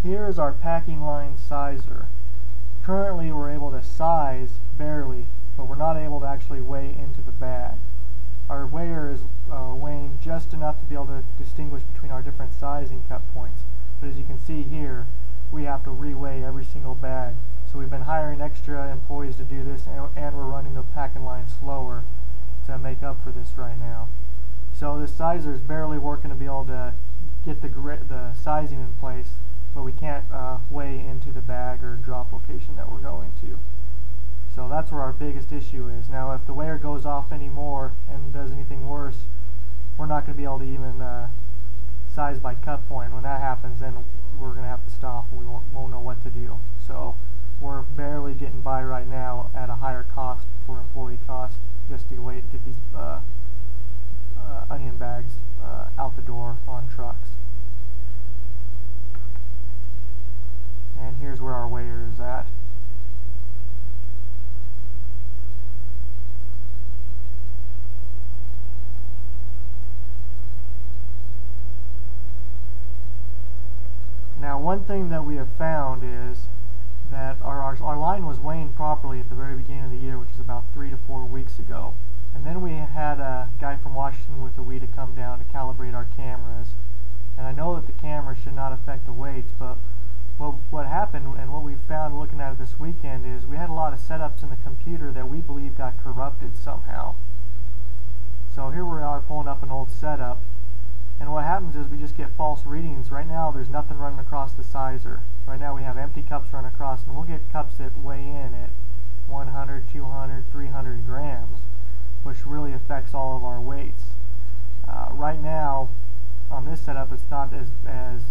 Here is our packing line sizer. Currently we're able to size barely, but we're not able to actually weigh into the bag. Our weigher is weighing just enough to be able to distinguish between our different sizing cut points. But as you can see here, we have to re-weigh every single bag. So we've been hiring extra employees to do this, and we're running the packing line slower to make up for this right now. So this sizer is barely working to be able to get the sizing in place, but we can't weigh into the bag or drop location that we're going to. So that's where our biggest issue is. Now if the weigher goes off anymore and does anything worse, we're not going to be able to even size by cut point. When that happens, then we're going to have to stop and we won't know what to do. So we're barely getting by right now at a higher cost for employee cost just to get these onion bags out the door on trucks. And here's where our weigher is at. Now one thing that we have found is that our line was weighing properly at the very beginning of the year, which is about 3 to 4 weeks ago. And then we had a guy from Washington with the WE come down to calibrate our cameras. And I know that the cameras should not affect the weights, but what happened and what we found looking at it this weekend is we had a lot of setups in the computer that we believe got corrupted somehow. So here we are pulling up an old setup, and what happens is we just get false readings. Right now there's nothing running across the sizer. Right now we have empty cups running across, and we'll get cups that weigh in at 100, 200, 300 grams, which really affects all of our weights. Right now on this setup it's not as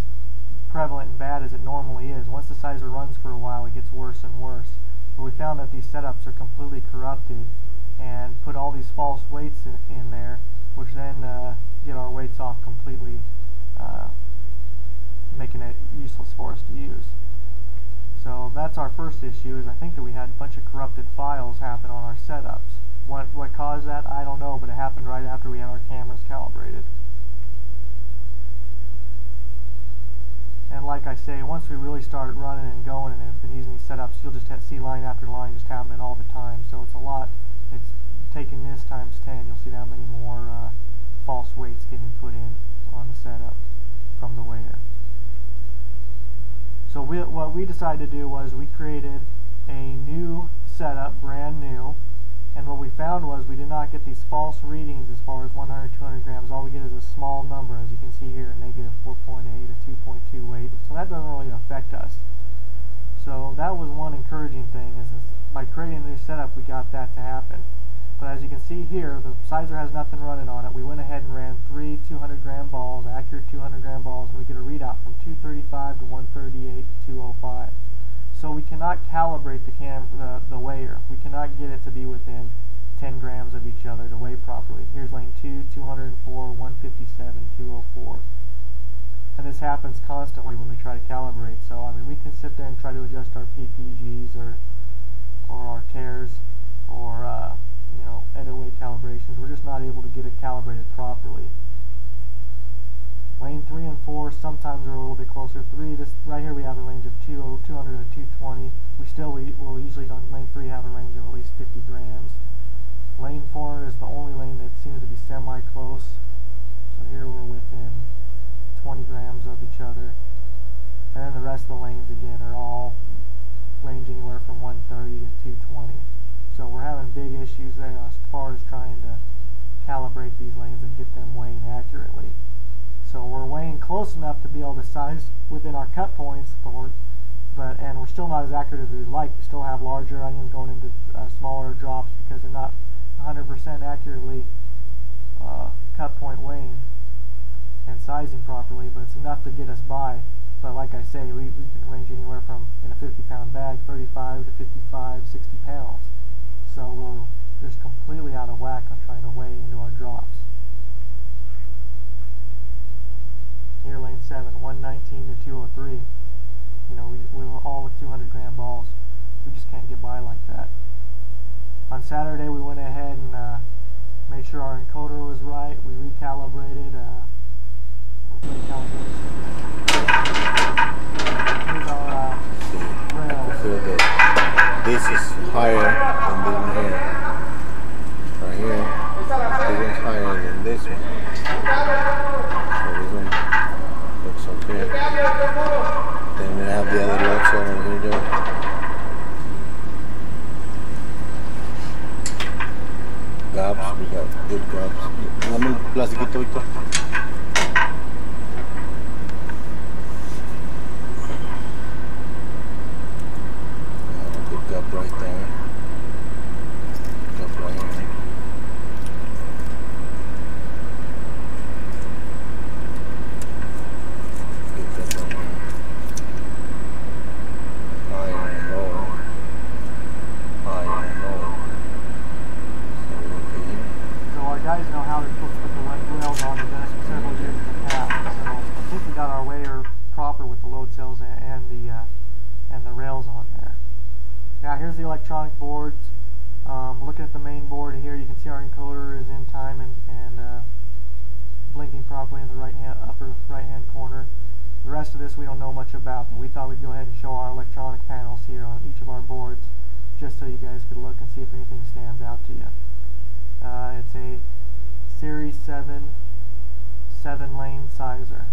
prevalent and bad as it normally is. Once the sizer runs for a while, it gets worse and worse. But we found that these setups are completely corrupted and put all these false weights in there, which then get our weights off completely, making it useless for us to use. So that's our first issue, is I think that we had a bunch of corrupted files happen on our setups. What caused that, I don't know, but it happened right after we had our cameras calibrated. And like I say, once we really start running and going and have been using these setups, you'll just see line after line just happening all the time. So it's a lot. It's taking this times 10. You'll see that many more false weights getting put in on the setup from the weigher. So what we decided to do was we created a new setup, brand new. And what we found was we did not get these false readings as far as 100, 200 grams. All we get is a small number, as you can see here, negative 4.8 or 2.2 weight. So that doesn't really affect us. So that was one encouraging thing, is by creating a new setup, we got that to happen. But as you can see here, the sizer has nothing running on it. We went ahead and ran 3 200-gram balls, accurate 200-gram balls, and we get a readout from 235 to 138 to 205. So we cannot calibrate the weigher. We cannot get it to be within 10 grams of each other to weigh properly. Here's lane 2, 204, 157, 204. And this happens constantly when we try to calibrate. So I mean, we can sit there and try to adjust our PPGs or our tears or edit weight calibrations. We're just not able to get it calibrated properly. Lane 3 and 4 sometimes are a little bit closer. Right here we have a range of 200 to 220. We'll usually on lane 3 have a range of at least 50 grams. Lane 4 is the only lane that seems to be semi-close. So here we're within 20 grams of each other. And then the rest of the lanes again are all range anywhere from 130 to 220. So we're having big issues there as far as trying to calibrate these lanes and get them weighing accurately. So we're weighing close enough to be able to size within our cut points, and we're still not as accurate as we'd like. We still have larger onions going into smaller drops because they're not 100% accurately cut point weighing and sizing properly, but it's enough to get us by. But like I say, we can range anywhere from, in a 50-pound bag, 35 to 55, 60 pounds. So we're just completely out of whack on trying to weigh into our drops. Here, lane 7, 119 to 203. We were all with 200-gram balls. We just can't get by like that. On Saturday, we went ahead and made sure our encoder was right. We recalibrated. weigh her proper with the load cells and the rails on there. Now here's the electronic boards. Looking at the main board here, you can see our encoder is in time and blinking properly in the upper right hand corner. The rest of this we don't know much about, but we thought we'd go ahead and show our electronic panels here on each of our boards, just so you guys could look and see if anything stands out to you. It's a Series 7 7-lane sizer.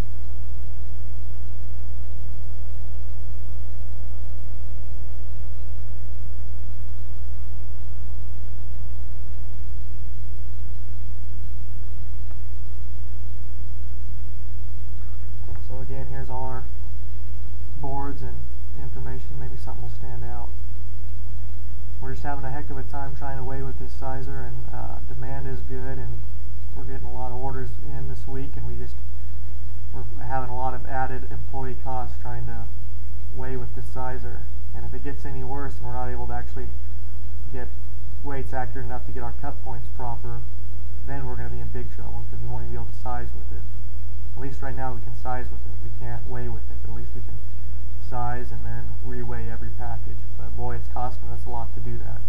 So again, here's all our boards and information. Maybe something will stand out. We're just having a heck of a time trying to weigh with this sizer, and demand is good, and we're getting a lot of orders in this week, and we're having a lot of added employee costs trying to weigh with this sizer. And if it gets any worse and we're not able to actually get weights accurate enough to get our cut points proper, then we're going to be in big trouble, because we won't even be able to size with it. At least right now we can size with it. We can't weigh with it, but at least we can size and then re-weigh every package. But boy, it's costing us a lot to do that.